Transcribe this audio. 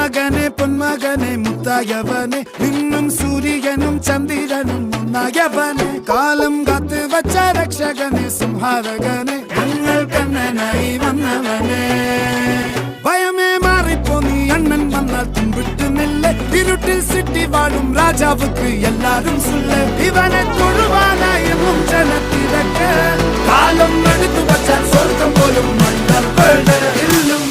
മകനെ പൊന്മകനെ മുത്തായവനെ നിന്നും സൂര്യനും ചന്ദ്രനും ഒന്നായവനെ കാലം കാത്ത് വച്ച രക്ഷകനെ സംഹാരകനെ ഞങ്ങൾ കണ്ണനായി വന്നവനെ ഭയമേ മാറിപ്പോ നീ അണ്ണൻ വന്നാൽ തുമ്പിട്ട് നില്ല ഇരുട്ടിൽ സിറ്റി വാഴും രാജാവുക്ക് എല്ലാരും സുല്ല ഇവനെ തൊഴുവാനായും ജനത്തിരക്ക് കാലം എടുത്തു വച്ചാൽ സ്വർഗം പോലും മണ്ണ ഇല്ലും